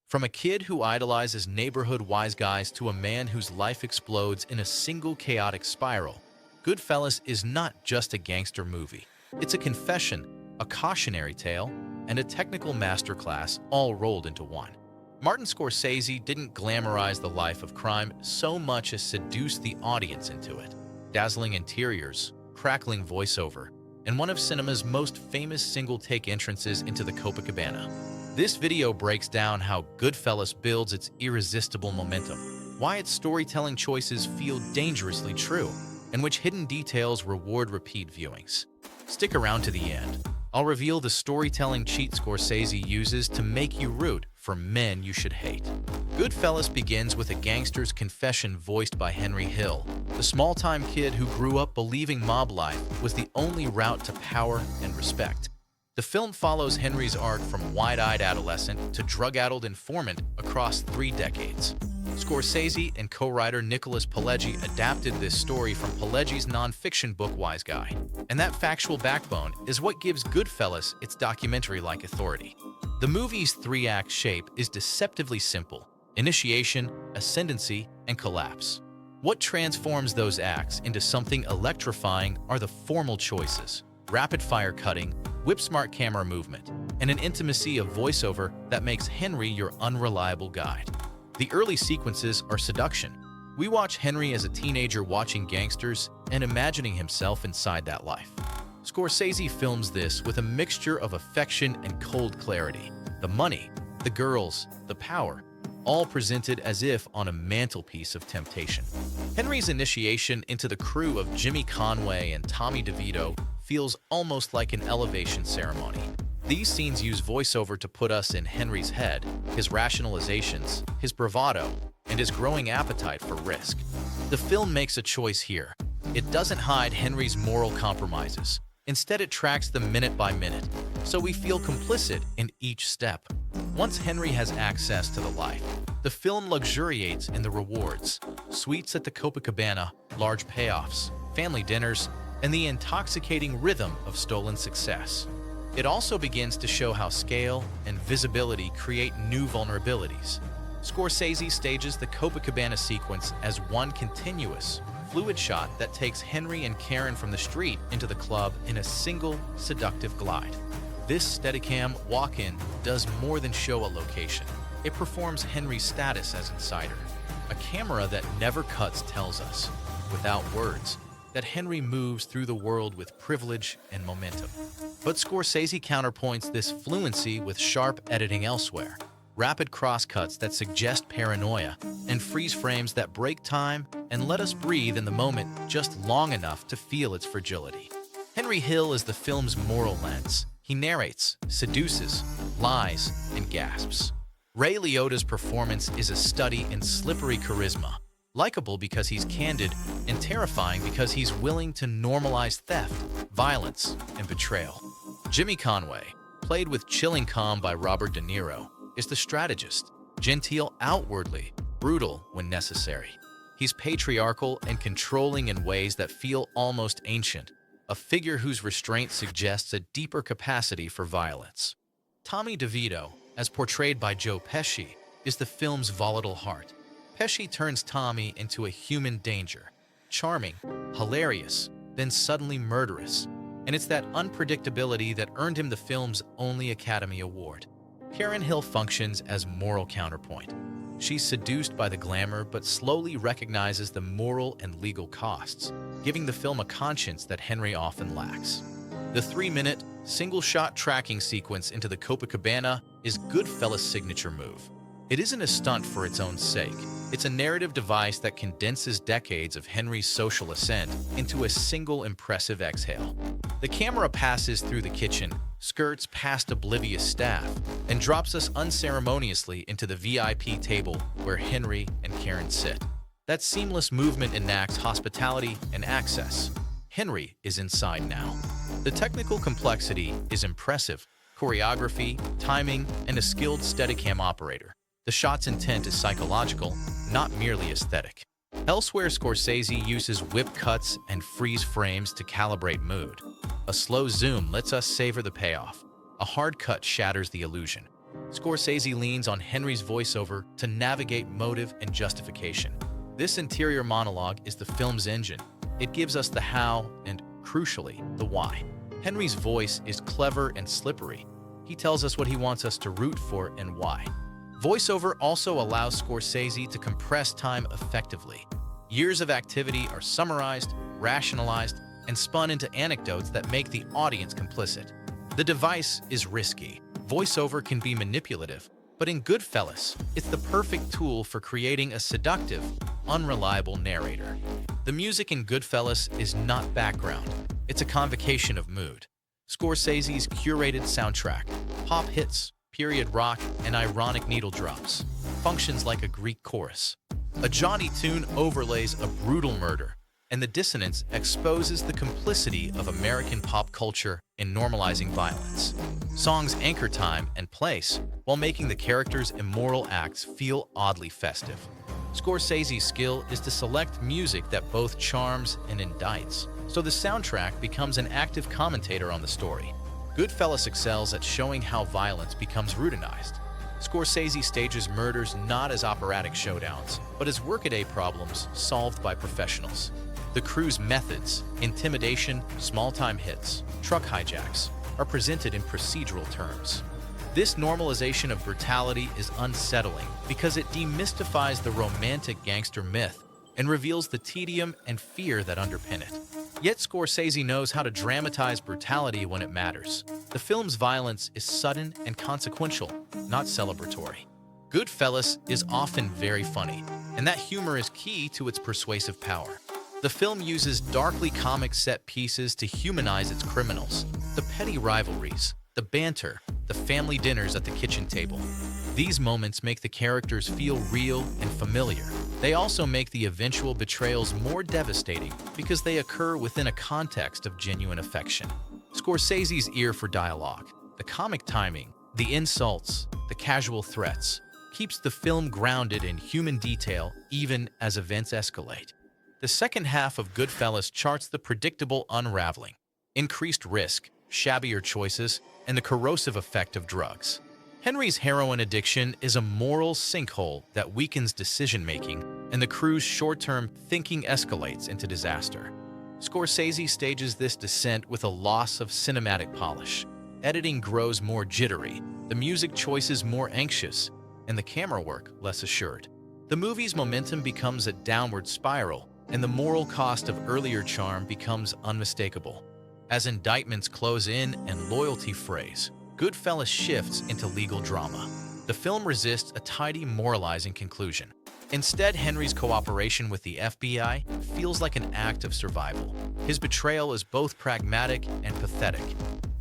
From a kid who idolizes neighborhood wise guys to a man whose life explodes in a single chaotic spiral, Goodfellas is not just a gangster movie. It's a confession, a cautionary tale, and a technical masterclass all rolled into one. Martin Scorsese didn't glamorize the life of crime so much as seduce the audience into it. Dazzling interiors, crackling voiceover, and one of cinema's most famous single-take entrances into the Copacabana. This video breaks down how Goodfellas builds its irresistible momentum, why its storytelling choices feel dangerously true, and which hidden details reward repeat viewings. Stick around to the end. I'll reveal the storytelling cheat Scorsese uses to make you root for men you should hate. Goodfellas begins with a gangster's confession voiced by Henry Hill, the small-time kid who grew up believing mob life was the only route to power and respect. The film follows Henry's arc from wide-eyed adolescent to drug-addled informant across 3 decades. Scorsese and co-writer Nicholas Pileggi adapted this story from Pileggi's non-fiction book Wise Guy, and that factual backbone is what gives Goodfellas its documentary-like authority. The movie's 3-act shape is deceptively simple: initiation, ascendancy, and collapse. What transforms those acts into something electrifying are the formal choices: rapid-fire cutting, whip-smart camera movement, and an intimacy of voiceover that makes Henry your unreliable guide. The early sequences are seduction. We watch Henry as a teenager watching gangsters and imagining himself inside that life. Scorsese films this with a mixture of affection and cold clarity. The money, the girls, the power, all presented as if on a mantelpiece of temptation. Henry's initiation into the crew of Jimmy Conway and Tommy DeVito feels almost like an elevation ceremony. These scenes use voiceover to put us in Henry's head, his rationalizations, his bravado, and his growing appetite for risk. The film makes a choice here. It doesn't hide Henry's moral compromises. Instead, it tracks them minute by minute, so we feel complicit in each step. Once Henry has access to the life, the film luxuriates in the rewards: suites at the Copacabana, large payoffs, family dinners, and the intoxicating rhythm of stolen success. It also begins to show how scale and visibility create new vulnerabilities. Scorsese stages the Copacabana sequence as one continuous, fluid shot that takes Henry and Karen from the street into the club in a single, seductive glide. This Steadicam walk-in does more than show a location. It performs Henry's status as insider. A camera that never cuts tells us, without words, that Henry moves through the world with privilege and momentum. But Scorsese counterpoints this fluency with sharp editing elsewhere: rapid crosscuts that suggest paranoia, and freeze frames that break time and let us breathe in the moment just long enough to feel its fragility. Henry Hill is the film's moral lens. He narrates, seduces, lies, and gasps. Ray Liotta's performance is a study in slippery charisma, likable because he's candid, and terrifying because he's willing to normalize theft, violence, and betrayal. Jimmy Conway, played with chilling calm by Robert De Niro, is the strategist, genteel outwardly, brutal when necessary. He's patriarchal and controlling in ways that feel almost ancient, a figure whose restraint suggests a deeper capacity for violence. Tommy DeVito, as portrayed by Joe Pesci, is the film's volatile heart. Pesci turns Tommy into a human danger, charming, hilarious, then suddenly murderous, and it's that unpredictability that earned him the film's only Academy Award. Karen Hill functions as moral counterpoint. She's seduced by the glamour but slowly recognizes the moral and legal costs, giving the film a conscience that Henry often lacks. The 3-minute, single-shot tracking sequence into the Copacabana is Goodfellas' signature move. It isn't a stunt for its own sake. It's a narrative device that condenses decades of Henry's social ascent into a single impressive exhale. The camera passes through the kitchen, skirts past oblivious staff, and drops us unceremoniously into the VIP table where Henry and Karen sit. That seamless movement enacts hospitality and access. Henry is inside now. The technical complexity is impressive: choreography, timing, and a skilled Steadicam operator. The shot's intent is psychological, not merely aesthetic. Elsewhere, Scorsese uses whip cuts and freeze frames to calibrate mood. A slow zoom lets us savor the payoff. A hard cut shatters the illusion. Scorsese leans on Henry's voiceover to navigate motive and justification. This interior monologue is the film's engine. It gives us the how and, crucially, the why. Henry's voice is clever and slippery. He tells us what he wants us to root for and why. Voiceover also allows Scorsese to compress time effectively. Years of activity are summarized, rationalized, and spun into anecdotes that make the audience complicit. The device is risky. Voiceover can be manipulative, but in Goodfellas, it's the perfect tool for creating a seductive, unreliable narrator. The music in Goodfellas is not background. It's a convocation of mood. Scorsese's curated soundtrack, pop hits, period rock, and ironic needle drops, functions like a Greek chorus. A jaunty tune overlays a brutal murder, and the dissonance exposes the complicity of American pop culture in normalizing violence. Songs anchor time and place while making the characters' immoral acts feel oddly festive. Scorsese's skill is to select music that both charms and indicts, so the soundtrack becomes an active commentator on the story. Goodfellas excels at showing how violence becomes routinized. Scorsese stages murders not as operatic showdowns, but as workaday problems solved by professionals. The crew's methods, intimidation, small-time hits, truck hijacks, are presented in procedural terms. This normalization of brutality is unsettling because it demystifies the romantic gangster myth and reveals the tedium and fear that underpin it. Yet Scorsese knows how to dramatize brutality when it matters. The film's violence is sudden and consequential, not celebratory. Goodfellas is often very funny, and that humor is key to its persuasive power. The film uses darkly comic set pieces to humanize its criminals. The petty rivalries, the banter, the family dinners at the kitchen table. These moments make the characters feel real and familiar. They also make the eventual betrayals more devastating because they occur within a context of genuine affection. Scorsese's ear for dialogue, the comic timing, the insults, the casual threats, keeps the film grounded in human detail even as events escalate. The second half of Goodfellas charts the predictable unraveling, increased risk, shabbier choices, and the corrosive effect of drugs. Henry's heroin addiction is a moral sinkhole that weakens decision-making, and the crew's short-term thinking escalates into disaster. Scorsese stages this descent with a loss of cinematic polish. Editing grows more jittery, the music choices more anxious, and the camera work less assured. The movie's momentum becomes a downward spiral, and the moral cost of earlier charm becomes unmistakable. As indictments close in and loyalty frays, Goodfellas shifts into legal drama. The film resists a tidy, moralizing conclusion. Instead, Henry's cooperation with the FBI feels like an act of survival. His betrayal is both pragmatic and pathetic.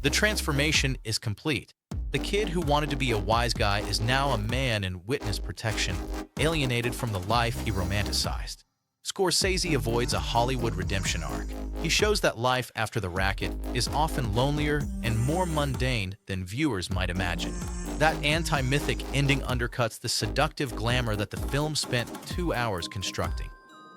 The transformation is complete. The kid who wanted to be a wise guy is now a man in witness protection, alienated from the life he romanticized. Scorsese avoids a Hollywood redemption arc. He shows that life after the racket is often lonelier and more mundane than viewers might imagine. That anti-mythic ending undercuts the seductive glamour that the film spent 2 hours constructing.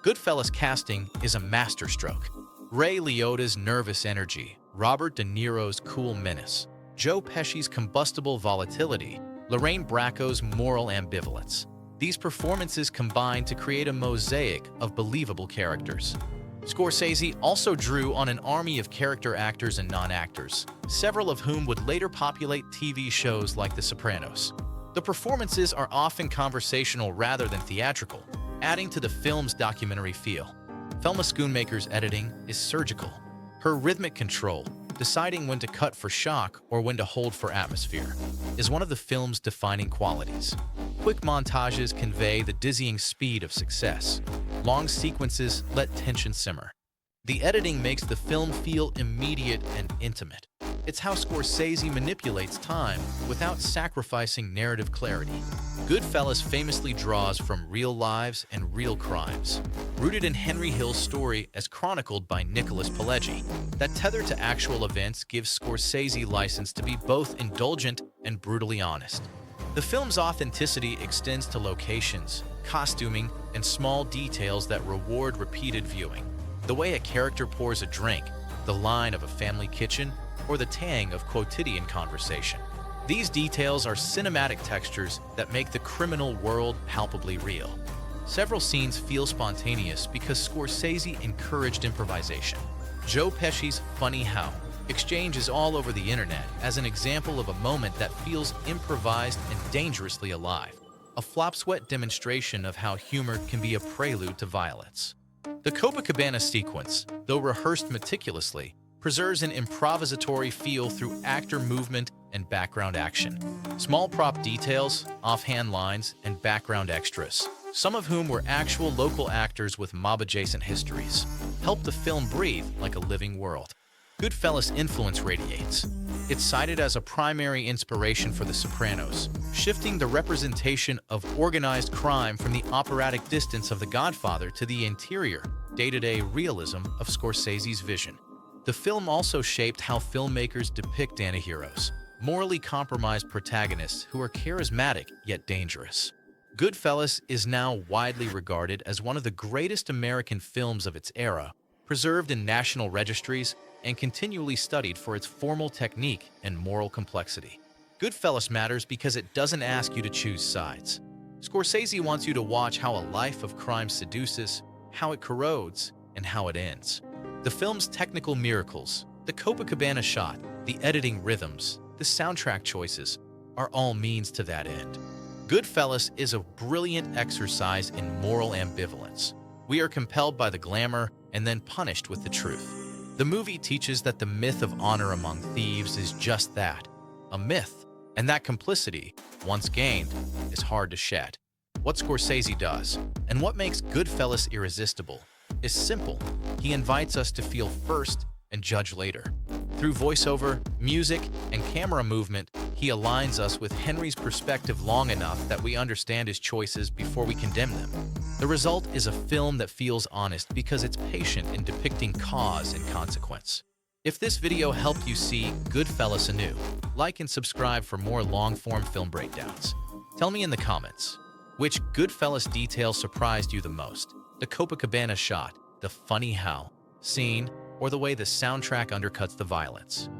Goodfellas' casting is a masterstroke. Ray Liotta's nervous energy, Robert De Niro's cool menace, Joe Pesci's combustible volatility, Lorraine Bracco's moral ambivalence. These performances combine to create a mosaic of believable characters. Scorsese also drew on an army of character actors and non-actors, several of whom would later populate TV shows like The Sopranos. The performances are often conversational rather than theatrical, adding to the film's documentary feel. Thelma Schoonmaker's editing is surgical. Her rhythmic control, deciding when to cut for shock or when to hold for atmosphere, is one of the film's defining qualities. Quick montages convey the dizzying speed of success. Long sequences let tension simmer. The editing makes the film feel immediate and intimate. It's how Scorsese manipulates time without sacrificing narrative clarity. Goodfellas famously draws from real lives and real crimes, rooted in Henry Hill's story as chronicled by Nicholas Pileggi. That tether to actual events gives Scorsese license to be both indulgent and brutally honest. The film's authenticity extends to locations, costuming, and small details that reward repeated viewing. The way a character pours a drink, the line of a family kitchen, or the tang of quotidian conversation. These details are cinematic textures that make the criminal world palpably real. Several scenes feel spontaneous because Scorsese encouraged improvisation. Joe Pesci's Funny How exchange is all over the internet as an example of a moment that feels improvised and dangerously alive, a flop-sweat demonstration of how humor can be a prelude to violence. The Copacabana sequence, though rehearsed meticulously, preserves an improvisatory feel through actor movement and background action. Small prop details, offhand lines, and background extras, some of whom were actual local actors with mob-adjacent histories, help the film breathe like a living world. Goodfellas' influence radiates. It's cited as a primary inspiration for The Sopranos, shifting the representation of organized crime from the operatic distance of The Godfather to the interior, day-to-day realism of Scorsese's vision. The film also shaped how filmmakers depict antiheroes, morally compromised protagonists who are charismatic yet dangerous. Goodfellas is now widely regarded as one of the greatest American films of its era, preserved in national registries and continually studied for its formal technique and moral complexity. Goodfellas matters because it doesn't ask you to choose sides. Scorsese wants you to watch how a life of crime seduces, how it corrodes, and how it ends. The film's technical miracles, the Copacabana shot, the editing rhythms, the soundtrack choices, are all means to that end. Goodfellas is a brilliant exercise in moral ambivalence. We are compelled by the glamour and then punished with the truth. The movie teaches that the myth of honor among thieves is just that, a myth, and that complicity, once gained, is hard to shed. What Scorsese does, and what makes Goodfellas irresistible, is simple. He invites us to feel first and judge later. Through voiceover, music, and camera movement, he aligns us with Henry's perspective long enough that we understand his choices before we condemn them. The result is a film that feels honest because it's patient in depicting cause and consequence. If this video helped you see Goodfellas anew, like and subscribe for more long-form film breakdowns. Tell me in the comments, which Goodfellas detail surprised you the most? The Copacabana shot, the funny how scene, or the way the soundtrack undercuts the violence.